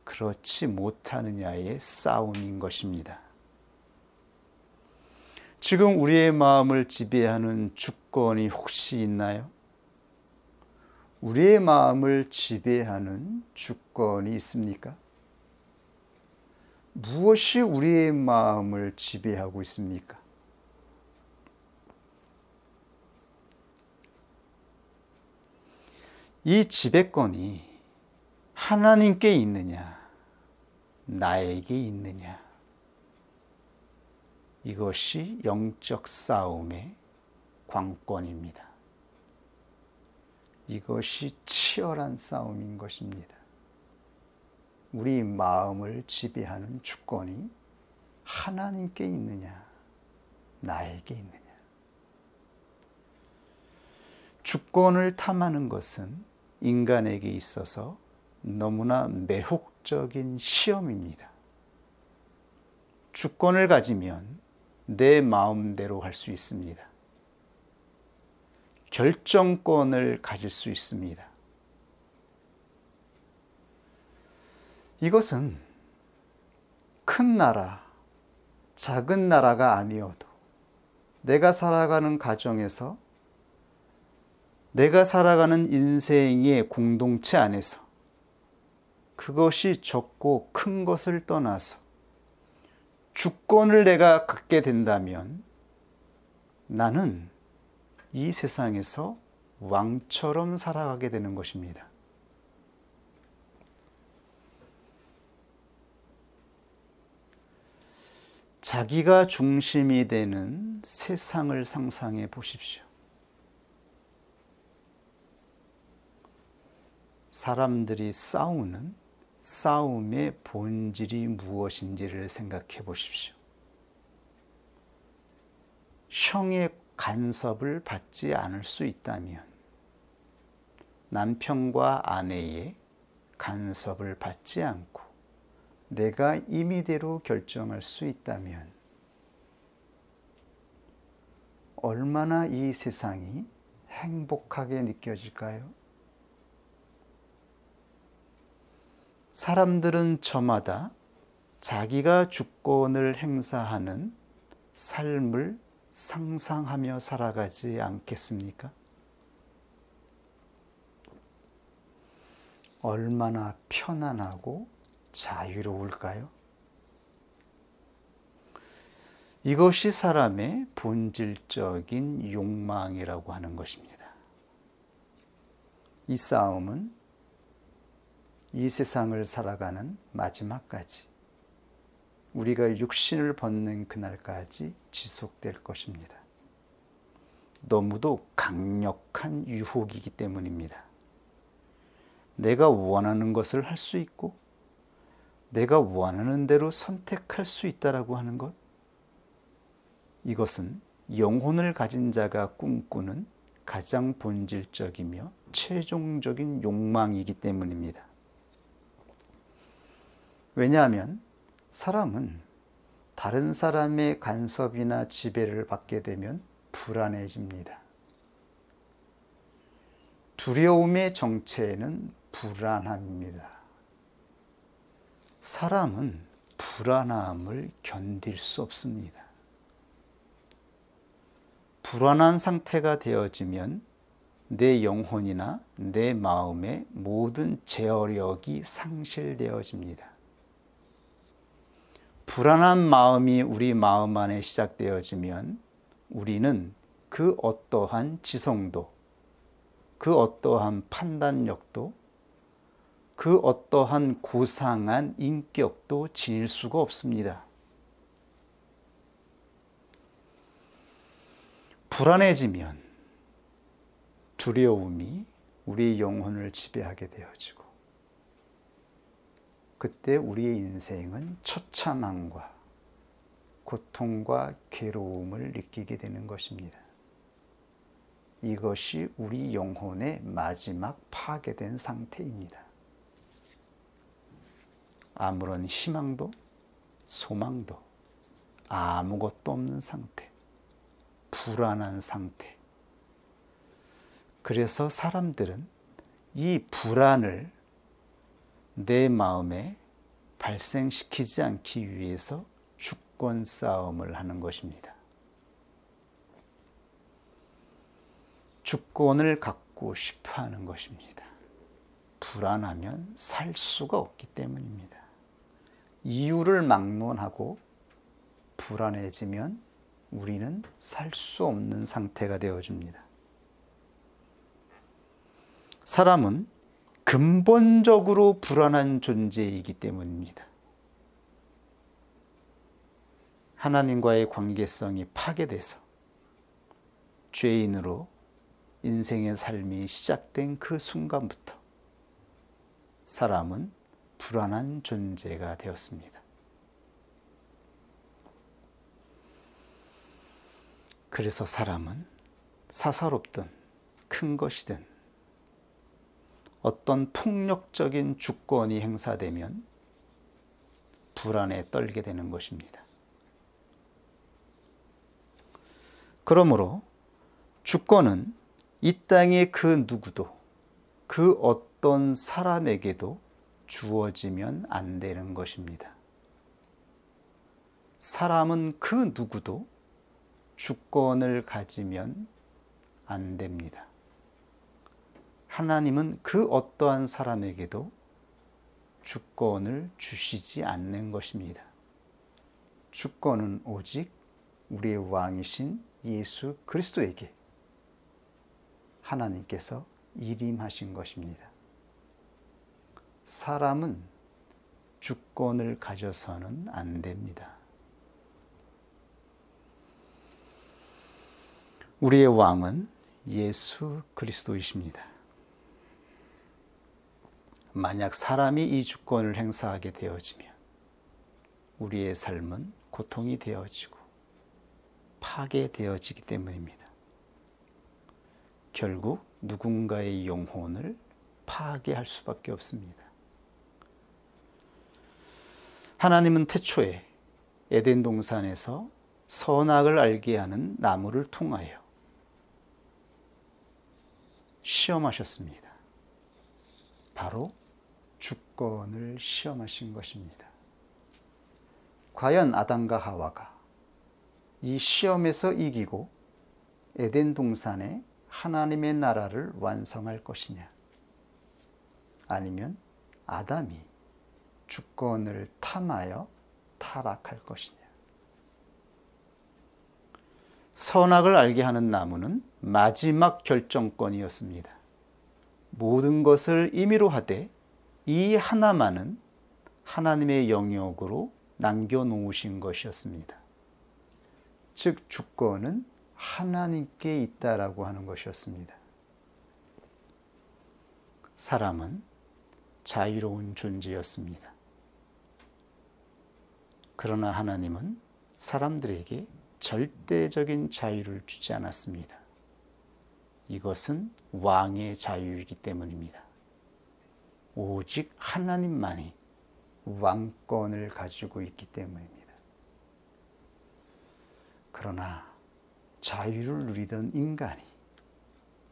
[SPEAKER 1] 그렇지 못하느냐의 싸움인 것입니다. 지금 우리의 마음을 지배하는 주권이 혹시 있나요? 우리의 마음을 지배하는 주권이 있습니까? 무엇이 우리의 마음을 지배하고 있습니까? 이 지배권이 하나님께 있느냐, 나에게 있느냐, 이것이 영적 싸움의 관건입니다. 이것이 치열한 싸움인 것입니다. 우리 마음을 지배하는 주권이 하나님께 있느냐, 나에게 있느냐. 주권을 탐하는 것은 인간에게 있어서 너무나 매혹적인 시험입니다. 주권을 가지면 내 마음대로 할 수 있습니다. 결정권을 가질 수 있습니다. 이것은 큰 나라, 작은 나라가 아니어도 내가 살아가는 가정에서, 내가 살아가는 인생의 공동체 안에서 그것이 적고 큰 것을 떠나서 주권을 내가 갖게 된다면 나는 이 세상에서 왕처럼 살아가게 되는 것입니다. 자기가 중심이 되는 세상을 상상해 보십시오. 사람들이 싸우는 싸움의 본질이 무엇인지를 생각해 보십시오. 형의 간섭을 받지 않을 수 있다면, 남편과 아내의 간섭을 받지 않고 내가 임의대로 결정할 수 있다면 얼마나 이 세상이 행복하게 느껴질까요? 사람들은 저마다 자기가 주권을 행사하는 삶을 상상하며 살아가지 않겠습니까? 얼마나 편안하고 자유로울까요? 이것이 사람의 본질적인 욕망이라고 하는 것입니다. 이 싸움은 이 세상을 살아가는 마지막까지, 우리가 육신을 벗는 그날까지 지속될 것입니다. 너무도 강력한 유혹이기 때문입니다. 내가 원하는 것을 할 수 있고 내가 원하는 대로 선택할 수 있다라고 하는 것, 이것은 영혼을 가진 자가 꿈꾸는 가장 본질적이며 최종적인 욕망이기 때문입니다. 왜냐하면 사람은 다른 사람의 간섭이나 지배를 받게 되면 불안해집니다. 두려움의 정체는 불안함입니다. 사람은 불안함을 견딜 수 없습니다. 불안한 상태가 되어지면 내 영혼이나 내 마음의 모든 제어력이 상실되어집니다. 불안한 마음이 우리 마음 안에 시작되어지면 우리는 그 어떠한 지성도, 그 어떠한 판단력도, 그 어떠한 고상한 인격도 지닐 수가 없습니다. 불안해지면 두려움이 우리 영혼을 지배하게 되어지고, 그때 우리의 인생은 처참함과 고통과 괴로움을 느끼게 되는 것입니다. 이것이 우리 영혼의 마지막 파괴된 상태입니다. 아무런 희망도 소망도 아무것도 없는 상태, 불안한 상태. 그래서 사람들은 이 불안을 내 마음에 발생시키지 않기 위해서 주권 싸움을 하는 것입니다. 주권을 갖고 싶어 하는 것입니다. 불안하면 살 수가 없기 때문입니다. 이유를 막론하고 불안해지면 우리는 살 수 없는 상태가 되어집니다. 사람은 근본적으로 불안한 존재이기 때문입니다. 하나님과의 관계성이 파괴돼서 죄인으로 인생의 삶이 시작된 그 순간부터 사람은 불안한 존재가 되었습니다. 그래서 사람은 사사롭든 큰 것이든 어떤 폭력적인 주권이 행사되면 불안에 떨게 되는 것입니다. 그러므로 주권은 이 땅의 그 누구도, 그 어떤 사람에게도 주어지면 안 되는 것입니다. 사람은 그 누구도 주권을 가지면 안 됩니다. 하나님은 그 어떠한 사람에게도 주권을 주시지 않는 것입니다. 주권은 오직 우리의 왕이신 예수 그리스도에게 하나님께서 일임하신 것입니다. 사람은 주권을 가져서는 안 됩니다. 우리의 왕은 예수 그리스도이십니다. 만약 사람이 이 주권을 행사하게 되어지면 우리의 삶은 고통이 되어지고 파괴되어지기 때문입니다. 결국 누군가의 영혼을 파괴할 수밖에 없습니다. 하나님은 태초에 에덴 동산에서 선악을 알게 하는 나무를 통하여 시험하셨습니다. 바로 주권을 시험하신 것입니다. 과연 아담과 하와가 이 시험에서 이기고 에덴 동산에 하나님의 나라를 완성할 것이냐, 아니면 아담이 주권을 탐하여 타락할 것이냐. 선악을 알게 하는 나무는 마지막 결정권이었습니다. 모든 것을 임의로 하되 이 하나만은 하나님의 영역으로 남겨놓으신 것이었습니다. 즉 주권은 하나님께 있다라고 하는 것이었습니다. 사람은 자유로운 존재였습니다. 그러나 하나님은 사람들에게 절대적인 자유를 주지 않았습니다. 이것은 왕의 자유이기 때문입니다. 오직 하나님만이 왕권을 가지고 있기 때문입니다. 그러나 자유를 누리던 인간이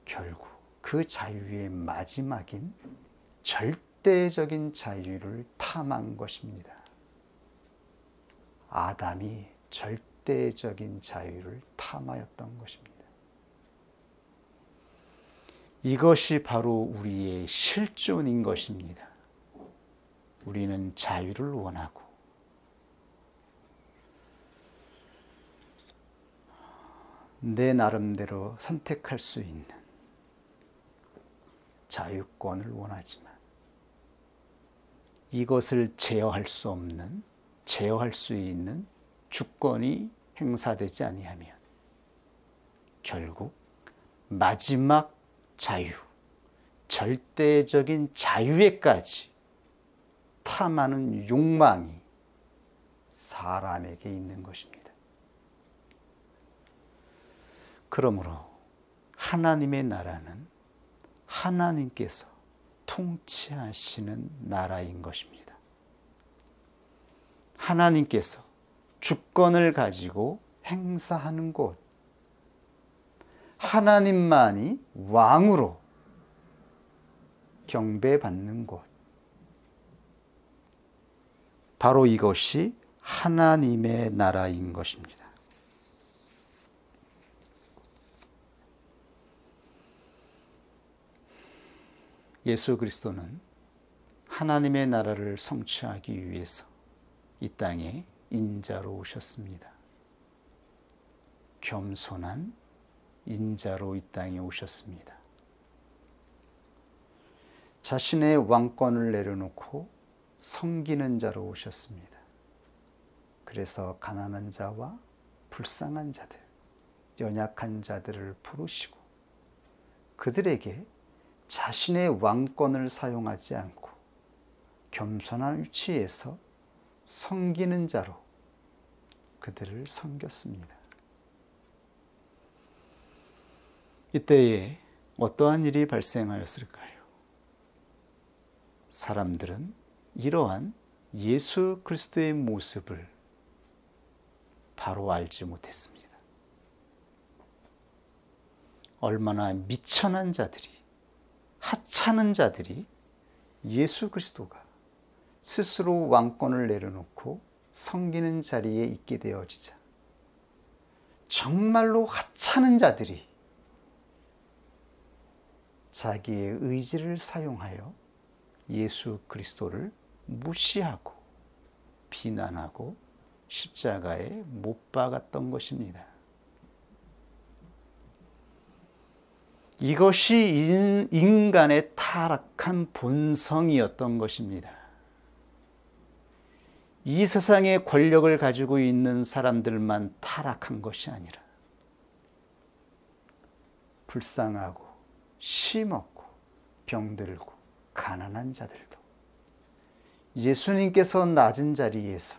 [SPEAKER 1] 결국 그 자유의 마지막인 절대적인 자유를 탐한 것입니다. 아담이 절대적인 자유를 탐하였던 것입니다. 이것이 바로 우리의 실존인 것입니다. 우리는 자유를 원하고 내 나름대로 선택할 수 있는 자유권을 원하지만 이것을 제어할 수 없는, 제어할 수 있는 주권이 행사되지 아니하면 결국 마지막 자유, 절대적인 자유에까지 탐하는 욕망이 사람에게 있는 것입니다. 그러므로 하나님의 나라는 하나님께서 통치하시는 나라인 것입니다. 하나님께서 주권을 가지고 행사하는 곳, 하나님만이 왕으로 경배받는 곳, 바로 이것이 하나님의 나라인 것입니다. 예수 그리스도는 하나님의 나라를 성취하기 위해서 이 땅에 인자로 오셨습니다. 겸손한 인자로 이 땅에 오셨습니다. 자신의 왕권을 내려놓고 섬기는 자로 오셨습니다. 그래서 가난한 자와 불쌍한 자들, 연약한 자들을 부르시고 그들에게 자신의 왕권을 사용하지 않고 겸손한 위치에서 섬기는 자로 그들을 섬겼습니다. 이때에 어떠한 일이 발생하였을까요? 사람들은 이러한 예수 그리스도의 모습을 바로 알지 못했습니다. 얼마나 미천한 자들이, 하찮은 자들이 예수 그리스도가 스스로 왕권을 내려놓고 섬기는 자리에 있게 되어지자 정말로 하찮은 자들이 자기의 의지를 사용하여 예수 그리스도를 무시하고 비난하고 십자가에 못 박았던 것입니다. 이것이 인간의 타락한 본성이었던 것입니다. 이 세상의 권력을 가지고 있는 사람들만 타락한 것이 아니라 불쌍하고 심없고 병들고 가난한 자들도 예수님께서 낮은 자리에서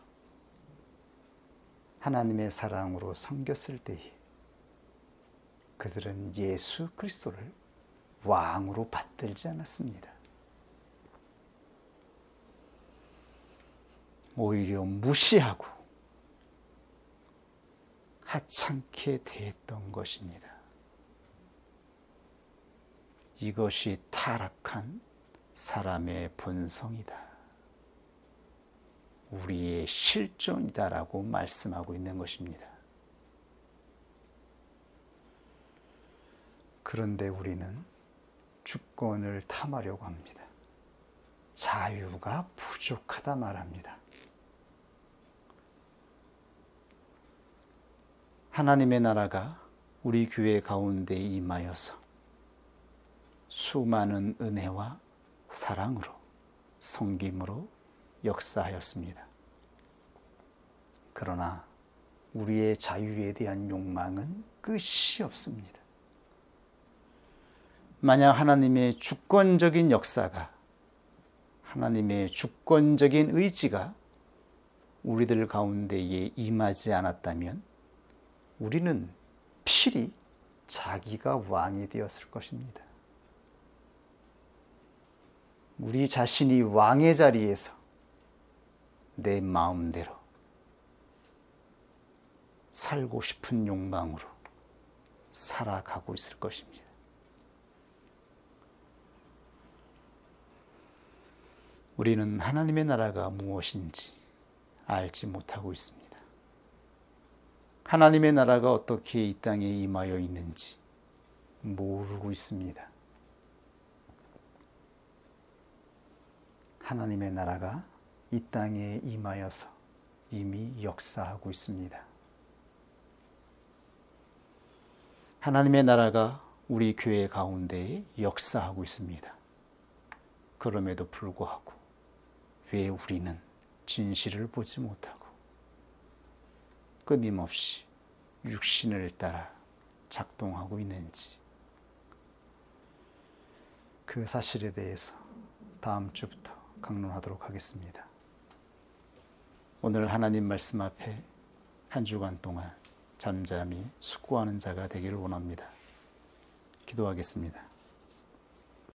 [SPEAKER 1] 하나님의 사랑으로 섬겼을 때에 그들은 예수 그리스도를 왕으로 받들지 않았습니다. 오히려 무시하고 하찮게 대했던 것입니다. 이것이 타락한 사람의 본성이다. 우리의 실존이다라고 말씀하고 있는 것입니다. 그런데 우리는 주권을 탐하려고 합니다. 자유가 부족하다 말합니다. 하나님의 나라가 우리 교회 가운데 임하여서 수많은 은혜와 사랑으로 섬김으로 역사하였습니다. 그러나 우리의 자유에 대한 욕망은 끝이 없습니다. 만약 하나님의 주권적인 역사가, 하나님의 주권적인 의지가 우리들 가운데에 임하지 않았다면 우리는 필히 자기가 왕이 되었을 것입니다. 우리 자신이 왕의 자리에서 내 마음대로 살고 싶은 욕망으로 살아가고 있을 것입니다. 우리는 하나님의 나라가 무엇인지 알지 못하고 있습니다. 하나님의 나라가 어떻게 이 땅에 임하여 있는지 모르고 있습니다. 하나님의 나라가 이 땅에 임하여서 이미 역사하고 있습니다. 하나님의 나라가 우리 교회 가운데에 역사하고 있습니다. 그럼에도 불구하고 왜 우리는 진실을 보지 못하고 끊임없이 육신을 따라 작동하고 있는지, 그 사실에 대해서 다음 주부터 강론하도록 하겠습니다. 오늘 하나님 말씀 앞에 한 주간 동안 잠잠히 숙고하는 자가 되기를 원합니다. 기도하겠습니다.